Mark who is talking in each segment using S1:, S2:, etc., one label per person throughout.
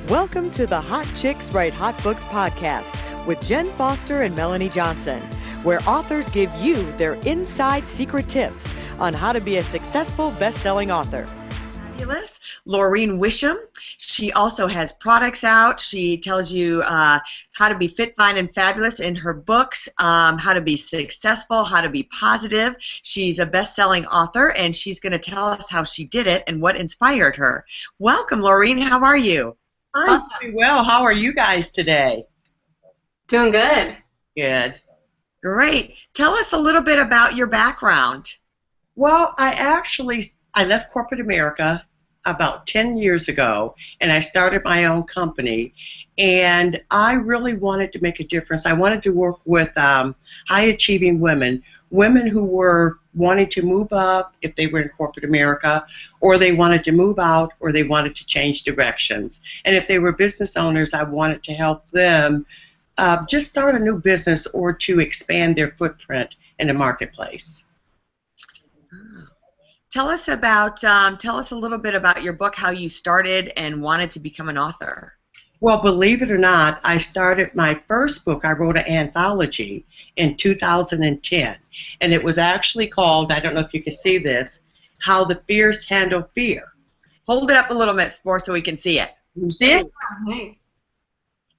S1: Welcome to the Hot Chicks Write Hot Books podcast with Jen Foster and Melanie Johnson, where authors give you their inside secret tips on how to be a successful best-selling author. Fabulous. Laureen Wishom. She also has products out. She tells you how to be fit, fine, and fabulous in her books, how to be successful, how to be positive. She's a best-selling author, and she's going to tell us how she did it and what inspired her. Welcome, Laureen. How are you?
S2: I'm doing well. How are you guys today?
S3: Doing good.
S2: Good.
S1: Great. Tell us a little bit about your background.
S2: Well, I left corporate America about 10 years ago, and I started my own company, and I really wanted to make a difference. I wanted to work with high-achieving women who were wanting to move up if they were in corporate America, or they wanted to move out, or they wanted to change directions. And if they were business owners, I wanted to help them just start a new business or to expand their footprint in the marketplace.
S1: Tell us a little bit about your book, how you started and wanted to become an author.
S2: Well, believe it or not, I started my first book. I wrote an anthology in 2010, and it was actually called, I don't know if you can see this, How the Fierce Handle Fear.
S1: Hold it up a little bit more so we can see it.
S2: You see it?
S3: Oh, nice.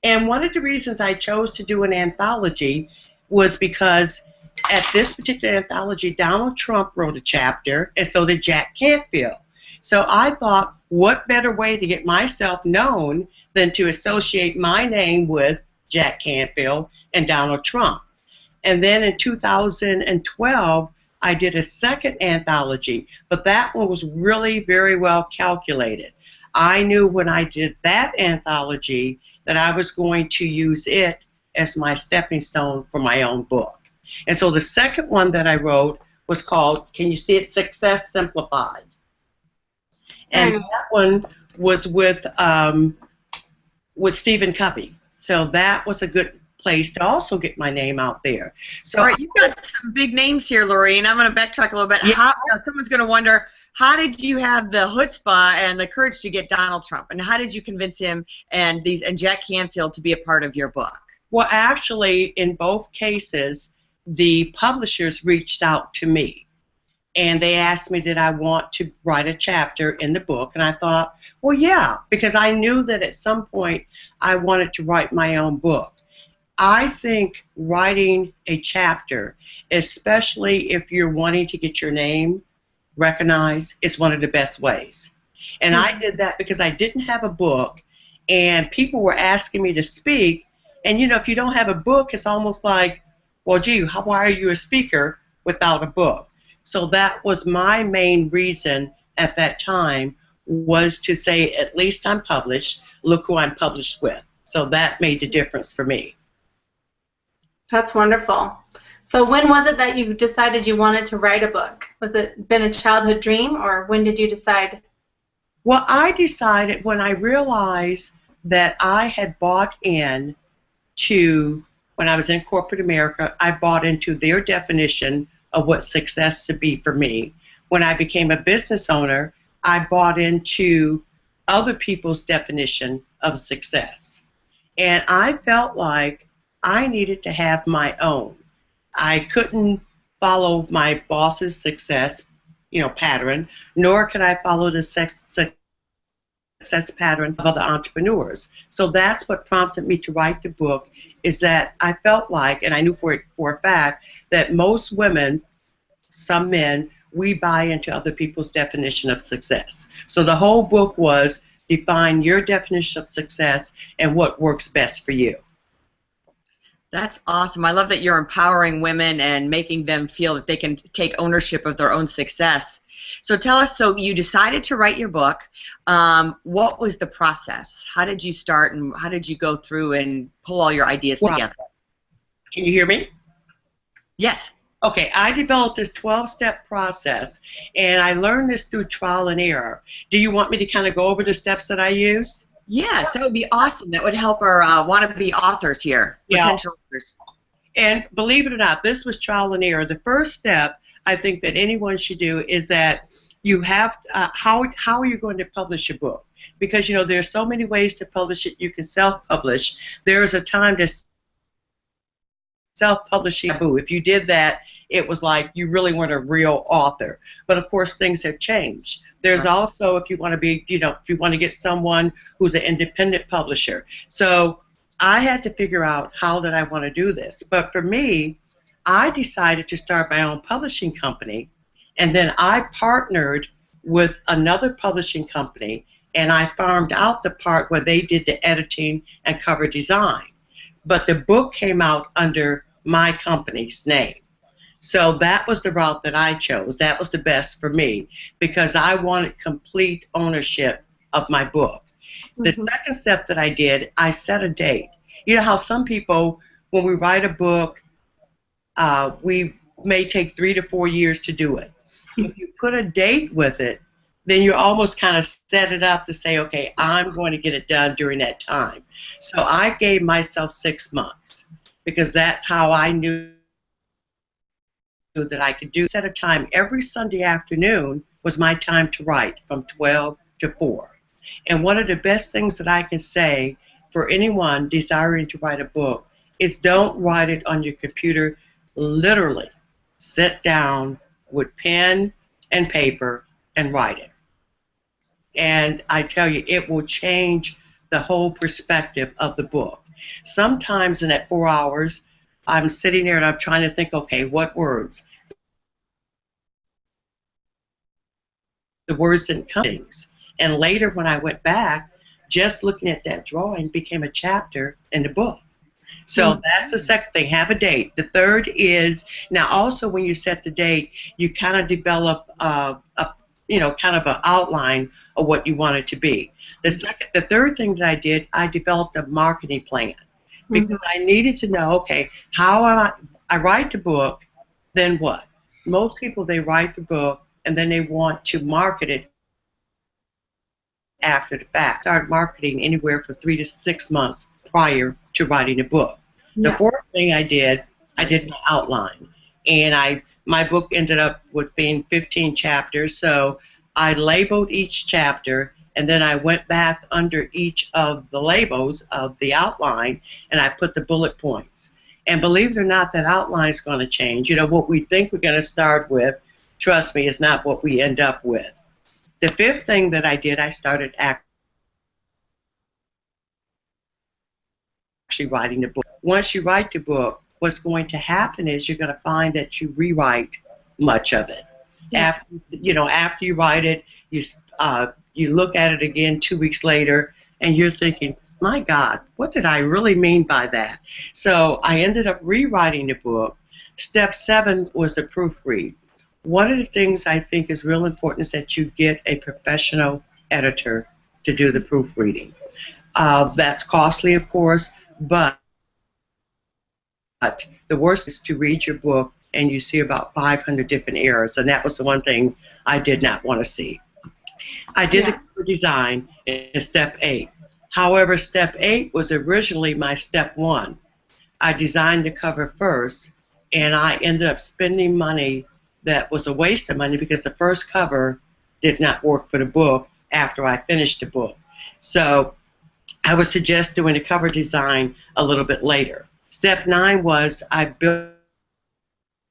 S2: And one of the reasons I chose to do an anthology was because at this particular anthology, Donald Trump wrote a chapter, and so did Jack Canfield. So I thought, what better way to get myself known than to associate my name with Jack Canfield and Donald Trump. And then in 2012, I did a second anthology, but that one was really very well calculated. I knew when I did that anthology that I was going to use it as my stepping stone for my own book. And so the second one that I wrote was called, can you see it, Success Simplified? And that one was with Stephen Covey. So that was a good place to also get my name out there. So
S1: all right, you've got some big names here, Laureen. I'm going to backtrack a little bit.
S2: Yeah.
S1: Someone's going to wonder, how did you have the chutzpah and the courage to get Donald Trump? And how did you convince him and Jack Canfield to be a part of your book?
S2: Well, actually, in both cases, the publishers reached out to me. And they asked me, did I want to write a chapter in the book? And I thought, well, yeah, because I knew that at some point I wanted to write my own book. I think writing a chapter, especially if you're wanting to get your name recognized, is one of the best ways. And I did that because I didn't have a book, and people were asking me to speak. And, if you don't have a book, it's almost like, well, gee, why are you a speaker without a book? So that was my main reason at that time, was to say, at least I'm published. Look who I'm published with. So that made the difference for me.
S3: That's wonderful. So when was it that you decided you wanted to write a book? Was it been a childhood dream, or when did you decide?
S2: Well, I decided when I realized that I had bought in to, when I was in corporate America, I bought into their definition of what success to be for me. When I became a business owner, I bought into other people's definition of success. And I felt like I needed to have my own. I couldn't follow my boss's success, pattern, nor could I follow the success pattern of other entrepreneurs. So that's what prompted me to write the book, is that I felt like, and I knew for a fact, that most women, some men, we buy into other people's definition of success. So the whole book was define your definition of success and what works best for you.
S1: That's awesome. I love that you're empowering women and making them feel that they can take ownership of their own success. So tell us, so you decided to write your book. What was the process? How did you start, and how did you go through and pull all your ideas together?
S2: Can you hear me?
S1: Yes.
S2: Okay, I developed this 12-step process, and I learned this through trial and error. Do you want me to kind of go over the steps that I used?
S1: Yes, that would be awesome. That would help our wannabe authors here, potential authors.
S2: And believe it or not, this was trial and error. The first step I think that anyone should do is that you have how are you going to publish a book? Because there's so many ways to publish it. You can self-publish. There is a time to self-publishing taboo. If you did that, it was like you really weren't a real author. But of course, things have changed. There's also, if you want to be, if you want to get someone who's an independent publisher. So I had to figure out how did I want to do this. But for me, I decided to start my own publishing company, and then I partnered with another publishing company, and I farmed out the part where they did the editing and cover design. But the book came out under my company's name. So that was the route that I chose. That was the best for me because I wanted complete ownership of my book. The second step that I did, I set a date. You know how some people, when we write a book, we may take 3 to 4 years to do it. If you put a date with it, then you almost kind of set it up to say, okay, I'm going to get it done during that time. So I gave myself 6 months because that's how I knew that I could do. Set a time every Sunday afternoon was my time to write from 12 to 4. And one of the best things that I can say for anyone desiring to write a book is don't write it on your computer. Literally sit down with pen and paper and write it. And I tell you, it will change the whole perspective of the book. Sometimes in that 4 hours, I'm sitting there and I'm trying to think, okay, what words? The words didn't come. And later when I went back, just looking at that drawing became a chapter in the book. So that's the second thing, have a date. The third is, now also when you set the date, you kind of develop kind of an outline of what you want it to be. The third thing that I did, I developed a marketing plan because I needed to know, okay, how am I write the book, then what? Most people, they write the book and then they want to market it after the fact. Start marketing anywhere from 3 to 6 months prior to writing a book. The fourth thing I did my outline, and my book ended up with being 15 chapters. So I labeled each chapter, and then I went back under each of the labels of the outline, and I put the bullet points. And believe it or not, that outline is going to change. What we think we're going to start with, trust me, is not what we end up with. The fifth thing that I did, I started actually writing the book. Once you write the book, what's going to happen is you're going to find that you rewrite much of it. After you write it, you look at it again 2 weeks later, and you're thinking, my God, what did I really mean by that? So I ended up rewriting the book. Step 7 was the proofread. One of the things I think is real important is that you get a professional editor to do the proofreading. That's costly, of course, but the worst is to read your book and you see about 500 different errors, and that was the one thing I did not want to see. I did the cover design in step 8. However, step 8 was originally my step 1. I designed the cover first, and I ended up spending money that was a waste of money because the first cover did not work for the book after I finished the book. So I would suggest doing the cover design a little bit later. Step 9 was I built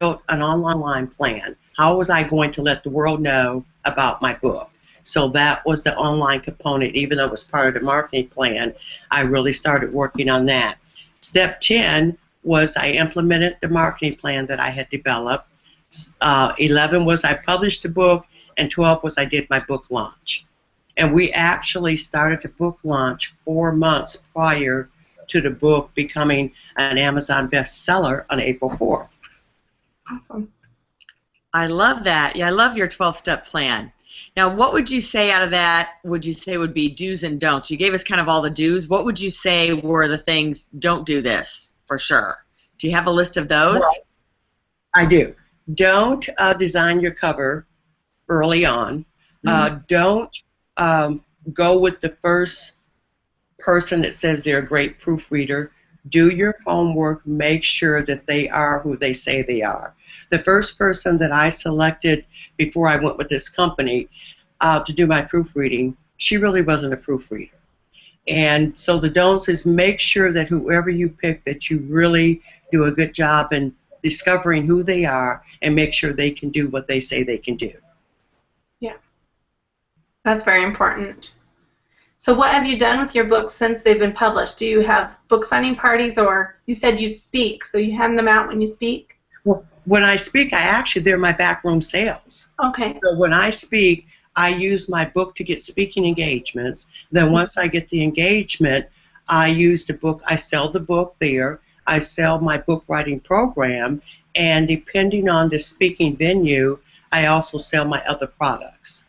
S2: an online plan. How was I going to let the world know about my book? So that was the online component. Even though it was part of the marketing plan, I really started working on that. Step 10 was I implemented the marketing plan that I had developed. 11 was I published the book, and 12 was I did my book launch. And we actually started the book launch 4 months prior to the book becoming an Amazon bestseller on April 4th.
S3: Awesome.
S4: I love that. Yeah, I love your 12-step plan. Now, what would you say out of that would you say would be do's and don'ts? You gave us kind of all the do's. What would you say were the things, don't do this, for sure? Do you have a list of those?
S2: Well, I do. Don't design your cover early on. Don't go with the first person that says they're a great proofreader. do your homework, make sure that they are who they say they are. The first person that I selected before I went with this company to do my proofreading, she really wasn't a proofreader. And so the don'ts is make sure that whoever you pick, that you really do a good job in discovering who they are and make sure they can do what they say they can do.
S3: Yeah, that's very important. So what have you done with your books since they've been published? Do you have book signing parties, or you said you speak, so you hand them out when you speak?
S2: Well, when I speak, they're my backroom sales.
S3: Okay.
S2: So when I speak, I use my book to get speaking engagements. Then once I get the engagement, I use the book, I sell the book there, I sell my book writing program, and depending on the speaking venue, I also sell my other products.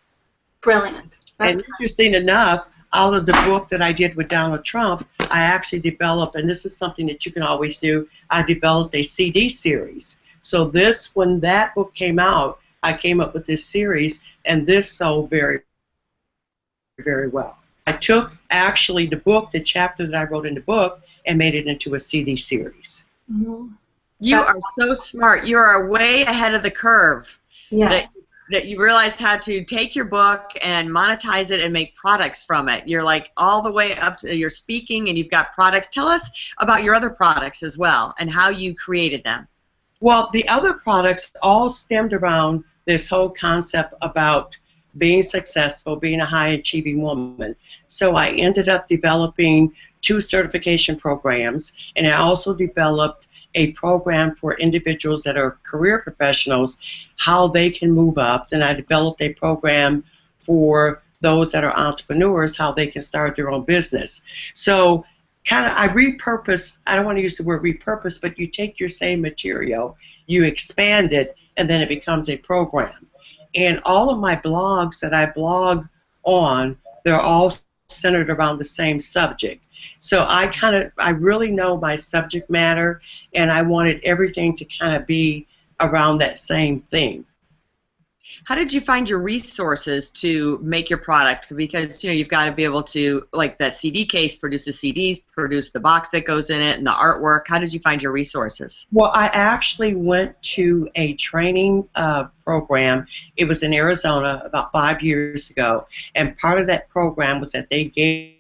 S3: Brilliant.
S2: And interesting enough, out of the book that I did with Donald Trump, I actually developed, and this is something that you can always do, I developed a CD series. So when that book came out, I came up with this series, and this sold very, very well. I took actually the book, the chapter that I wrote in the book, and made it into a CD series.
S3: Mm-hmm.
S4: You are so smart. You are way ahead of the curve.
S3: Yes.
S4: That you realized how to take your book and monetize it and make products from it. You're like all the way up to your speaking, and you've got products. Tell us about your other products as well and how you created them.
S2: Well, the other products all stemmed around this whole concept about being successful, being a high-achieving woman. So I ended up developing 2 certification programs, and I also developed a program for individuals that are career professionals, how they can move up. Then I developed a program for those that are entrepreneurs, how they can start their own business. So kind of I repurpose, I don't want to use the word repurpose, but you take your same material, you expand it, and then it becomes a program. And all of my blogs that I blog on, they're all centered around the same subject. So I really know my subject matter, and I wanted everything to kind of be around that same thing.
S4: How did you find your resources to make your product? Because you've got to be able to, like that CD case, produce the CDs, produce the box that goes in it, and the artwork. How did you find your resources?
S2: Well, I actually went to a training program. It was in Arizona about 5 years ago, and part of that program was that they gave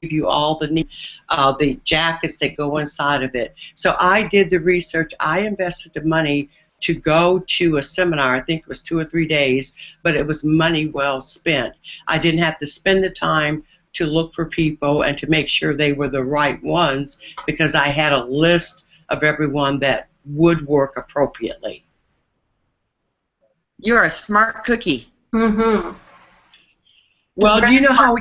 S2: you all the jackets that go inside of it. So I did the research. I invested the money to go to a seminar. I think it was 2 or 3 days, but it was money well spent. I didn't have to spend the time to look for people and to make sure they were the right ones, because I had a list of everyone that would work appropriately.
S4: You're a smart cookie.
S3: Mm-hmm.
S2: Well, you know how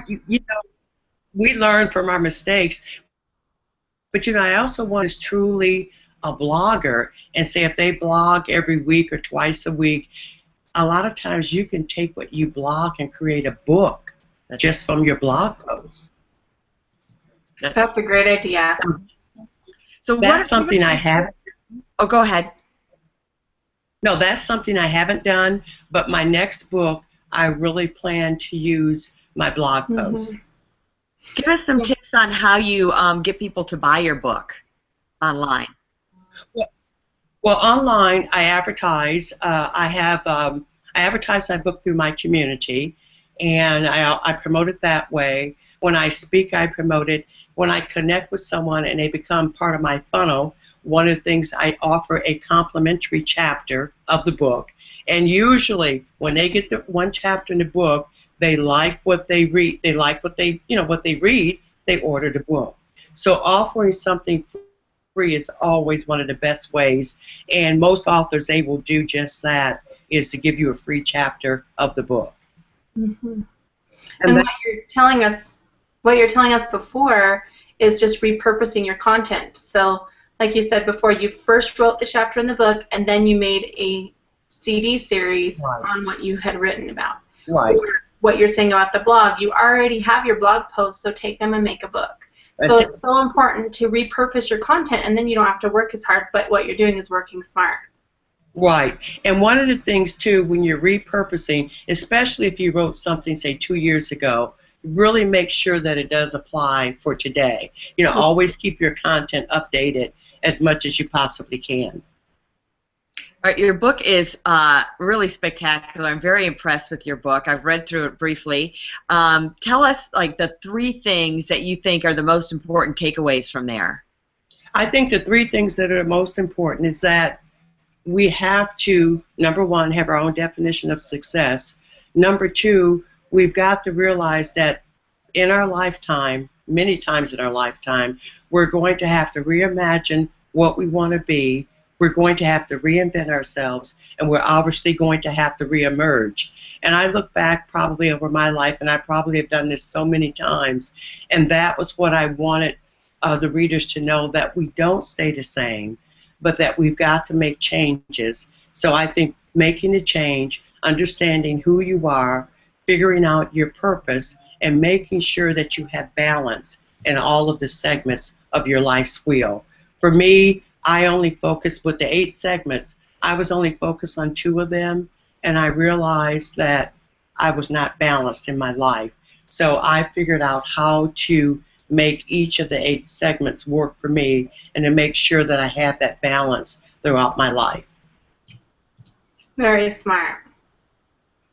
S2: we learn from our mistakes, but I also want to truly a blogger and say if they blog every week or twice a week, a lot of times you can take what you blog and create a book just from your blog posts.
S3: That's a great idea.
S2: So that's something I haven't.
S4: Oh, go ahead.
S2: No, that's something I haven't done, but my next book, I really plan to use my blog posts.
S4: Give us some tips on how you get people to buy your book online.
S2: Well, online I advertise. I advertise my book through my community, and I promote it that way. When I speak, I promote it. When I connect with someone and they become part of my funnel, one of the things I offer a complimentary chapter of the book. And usually, when they get the one chapter in the book, they like what they read. They like what they read. They order the book. So offering something free is always one of the best ways. And most authors, they will do just that, is to give you a free chapter of the book.
S3: Mm-hmm. And what you're telling us before is just repurposing your content. So, like you said before, you first wrote the chapter in the book, and then you made a CD series on what you had written about.
S2: Right.
S3: Or what you're saying about the blog, you already have your blog posts, so take them and make a book. So it's so important to repurpose your content, and then you don't have to work as hard, but what you're doing is working smart.
S2: Right. And one of the things, too, when you're repurposing, especially if you wrote something, say, 2 years ago, really make sure that it does apply for today. Always keep your content updated as much as you possibly can.
S4: All right, your book is really spectacular. I'm very impressed with your book. I've read through it briefly. Tell us, like, the 3 things that you think are the most important takeaways from there.
S2: I think the 3 things that are most important is that we have to, number 1, have our own definition of success. Number 2, we've got to realize that in our lifetime, many times in our lifetime, we're going to have to reimagine what we want to be. We're going to have to reinvent ourselves, and we're obviously going to have to reemerge. And I look back probably over my life, and I probably have done this so many times, and that was what I wanted the readers to know, that we don't stay the same, but that we've got to make changes. So I think making a change, understanding who you are, figuring out your purpose, and making sure that you have balance in all of the segments of your life's wheel. For me, I only focused with the 8 segments. I was only focused on 2 of them, and I realized that I was not balanced in my life. So I figured out how to make each of the 8 segments work for me, and to make sure that I have that balance throughout my life.
S3: Very smart.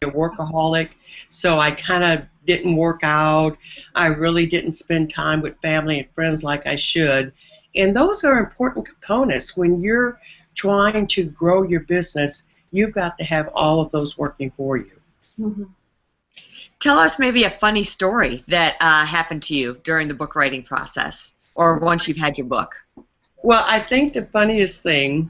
S2: A workaholic, so I kind of didn't work out. I really didn't spend time with family and friends like I should. And those are important components. When you're trying to grow your business, you've got to have all of those working for you.
S3: Mm-hmm.
S4: Tell us maybe a funny story that happened to you during the book writing process, or once you've had your book.
S2: Well, I think the funniest thing,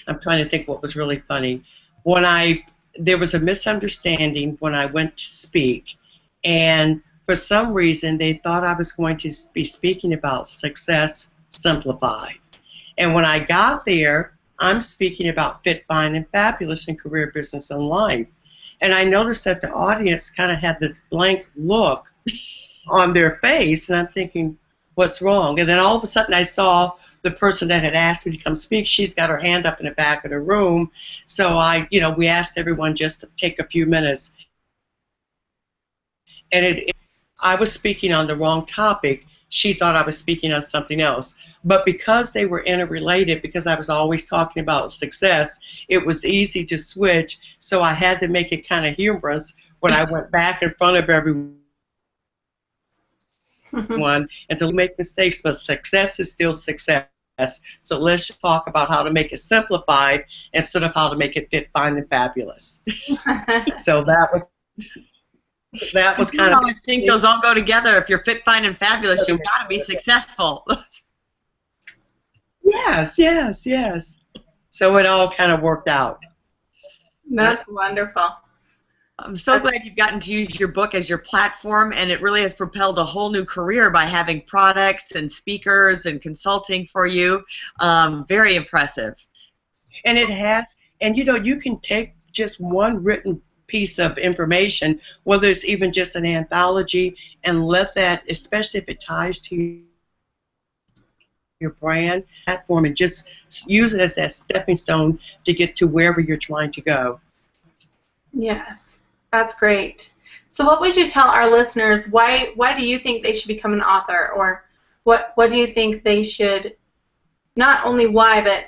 S2: I'm trying to think what was really funny, there was a misunderstanding when I went to speak, and for some reason they thought I was going to be speaking about success simplified. And when I got there, I'm speaking about fit, fine, and fabulous in career, business, and life. And I noticed that the audience kind of had this blank look on their face, and I'm thinking, what's wrong? And then all of a sudden I saw the person that had asked me to come speak. She's got her hand up in the back of the room. So we asked everyone just to take a few minutes. And I was speaking on the wrong topic. She thought I was speaking on something else. But because they were interrelated, because I was always talking about success, it was easy to switch. So I had to make it kind of humorous when I went back in front of everyone and to make mistakes, but success is still success. So let's talk about how to make it simplified instead of how to make it fit, fine, and fabulous. So that was kind of.
S4: I think those all go together. If you're fit, fine, and fabulous, you've got to be successful.
S2: Yes. So it all kind of worked out.
S3: That's wonderful.
S4: I'm so glad you've gotten to use your book as your platform, and it really has propelled a whole new career by having products and speakers and consulting for you. Very impressive.
S2: And it has, and you can take just one written piece of information, whether it's even just an anthology, and let that, especially if it ties to your brand platform, and just use it as that stepping stone to get to wherever you're trying to go.
S3: Yes, that's great. So what would you tell our listeners, why do you think they should become an author, or what do you think they should, not only why, but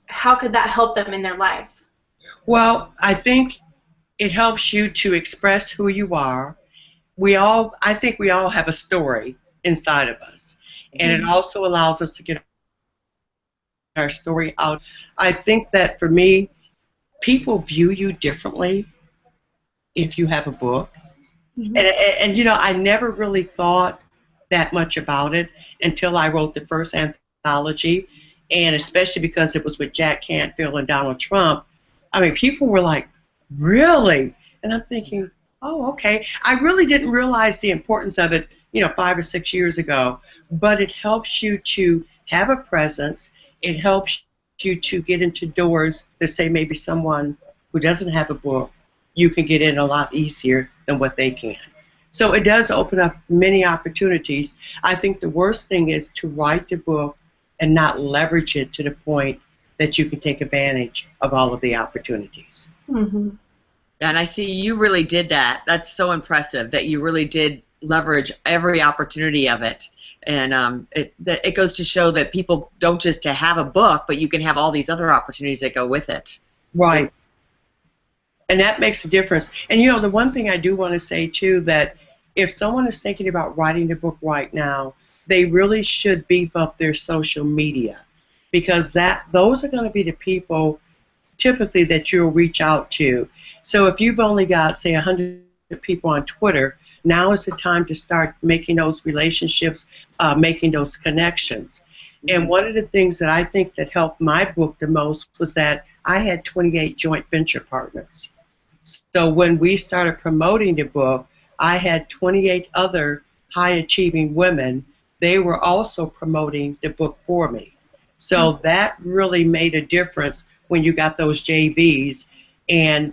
S3: how could that help them in their life?
S2: Well, I think it helps you to express who you are. I think we all have a story inside of us, and it also allows us to get our story out. I think that for me, people view you differently if you have a book. And I never really thought that much about it until I wrote the first anthology, and especially because it was with Jack Canfield and Donald Trump. I mean, people were like, really? And I'm thinking, oh, okay. I really didn't realize the importance of it, 5 or 6 years ago. But it helps you to have a presence. It helps you to get into doors that say maybe someone who doesn't have a book, you can get in a lot easier than what they can. So it does open up many opportunities. I think the worst thing is to write the book and not leverage it to the point that you can take advantage of all of the opportunities.
S3: Mm-hmm.
S4: And I see you really did that. That's so impressive that you really did leverage every opportunity of it. And it goes to show that people don't just to have a book, but you can have all these other opportunities that go with it.
S2: Right. And that makes a difference. And, the one thing I do want to say, too, that if someone is thinking about writing a book right now, they really should beef up their social media, because those are going to be the people typically that you'll reach out to. So if you've only got, say, 100 people on Twitter, now is the time to start making those relationships, making those connections. And one of the things that I think that helped my book the most was that I had 28 joint venture partners. So when we started promoting the book, I had 28 other high-achieving women. They were also promoting the book for me. So that really made a difference when you got those JVs, and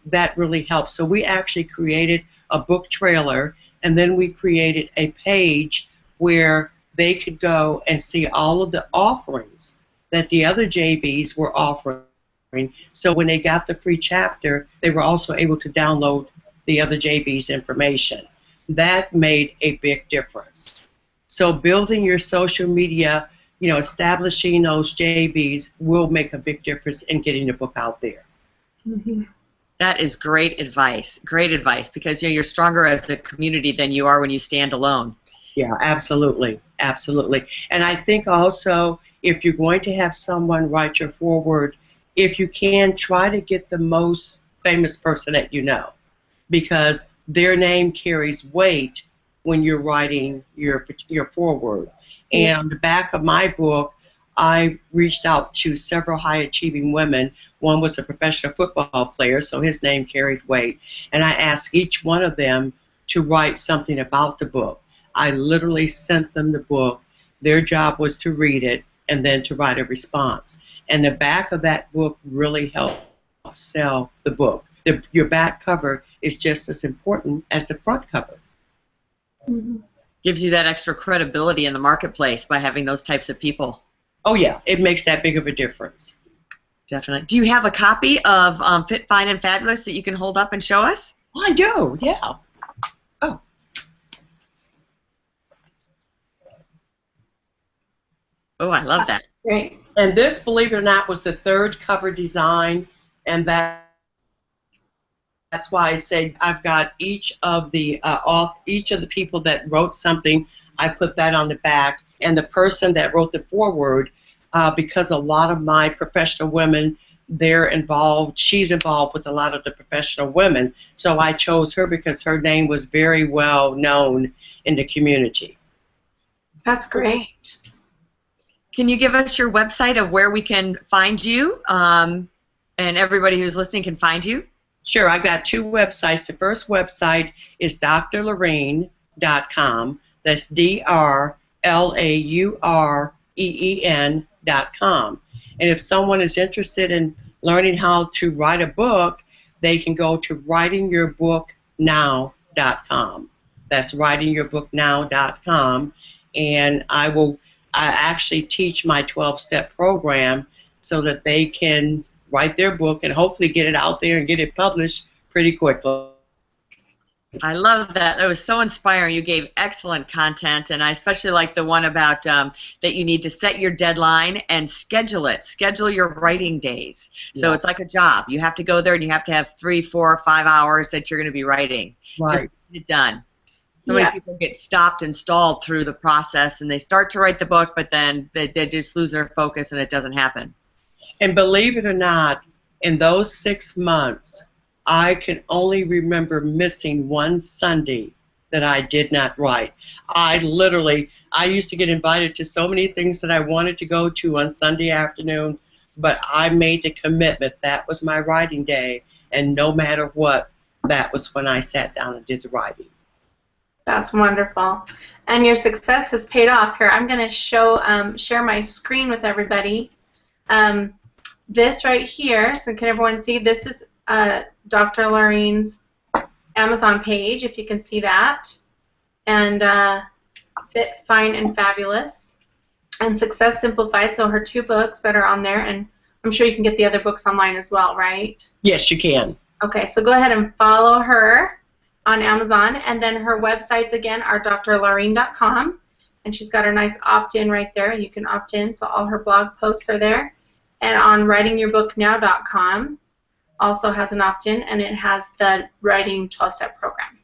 S2: that really helped. So we actually created a book trailer, and then we created a page where they could go and see all of the offerings that the other JVs were offering. So when they got the free chapter, they were also able to download the other JV's information. That made a big difference. So building your social media, establishing those JVs will make a big difference in getting the book out there.
S3: Mm-hmm.
S4: That is great advice. Great advice, because you're stronger as a community than you are when you stand alone.
S2: Yeah, absolutely. Absolutely. And I think also if you're going to have someone write your foreword, if you can, try to get the most famous person that you know, because their name carries weight when you're writing your foreword. And on the back of my book, I reached out to several high-achieving women. One was a professional football player, so his name carried weight. And I asked each one of them to write something about the book. I literally sent them the book. Their job was to read it and then to write a response. And the back of that book really helped sell the book. Your back cover is just as important as the front cover.
S3: Mm-hmm.
S4: Gives you that extra credibility in the marketplace by having those types of people.
S2: Oh, yeah. It makes that big of a difference.
S4: Definitely. Do you have a copy of Fit, Fine, and Fabulous that you can hold up and show us?
S2: I do, yeah. Oh.
S4: Oh, I love that.
S3: Great.
S2: And this, believe it or not, was the third cover design, and that's why I say I've got each of the people that wrote something. I put that on the back, and the person that wrote the foreword, because a lot of my professional women, she's involved with a lot of the professional women, so I chose her because her name was very well known in the community.
S3: That's great.
S4: Can you give us your website of where we can find you, and everybody who's listening can find you?
S2: Sure, I've got two websites. The first website is drlaureen.com. That's drlaureen.com. And if someone is interested in learning how to write a book, they can go to writingyourbooknow.com. That's writingyourbooknow.com. And I actually teach my 12-step program so that they can write their book and hopefully get it out there and get it published pretty quickly.
S4: I love that. That was so inspiring. You gave excellent content, and I especially like the one about that you need to set your deadline and schedule it. Schedule your writing days. So it's like a job. You have to go there and you have to have 3, 4, 5 hours that you're going to be writing.
S2: Right.
S4: Just get it done. So many people get stopped and stalled through the process, and they start to write the book, but then they just lose their focus and it doesn't happen.
S2: And believe it or not, in those 6 months, I can only remember missing one Sunday that I did not write. I used to get invited to so many things that I wanted to go to on Sunday afternoon, but I made the commitment that was my writing day, and no matter what, that was when I sat down and did the writing.
S3: That's wonderful. And your success has paid off. Here, I'm going to share my screen with everybody. This right here, so can everyone see? This is Dr. Laureen's Amazon page, if you can see that. And Fit, Fine, and Fabulous. And Success Simplified, so her 2 books that are on there. And I'm sure you can get the other books online as well, right?
S2: Yes, you can.
S3: Okay, so go ahead and follow her on Amazon, and then her websites again are drlaureen.com, and she's got her nice opt-in right there. You can opt in, so all her blog posts are there. And on writingyourbooknow.com also has an opt-in, and it has the Writing 12-Step program.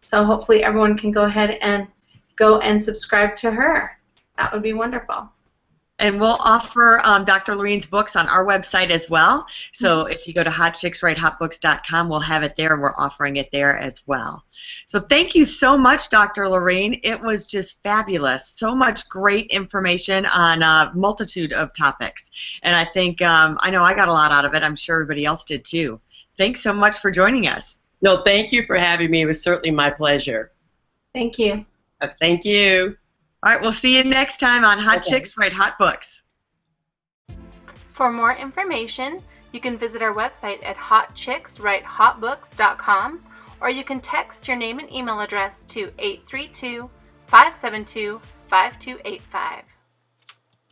S3: So hopefully everyone can go ahead and go and subscribe to her. That would be wonderful.
S4: And we'll offer Dr. Laureen's books on our website as well. So if you go to hotchickswritehotbooks.com, we'll have it there, and we're offering it there as well. So thank you so much, Dr. Laureen. It was just fabulous. So much great information on a multitude of topics. And I think, I know I got a lot out of it. I'm sure everybody else did too. Thanks so much for joining us.
S2: No, thank you for having me. It was certainly my pleasure.
S3: Thank you.
S2: Thank you.
S4: All right, we'll see you next time on Hot Chicks Write Hot Books.
S3: For more information, you can visit our website at hotchickswritehotbooks.com, or you can text your name and email address to 832-572-5285.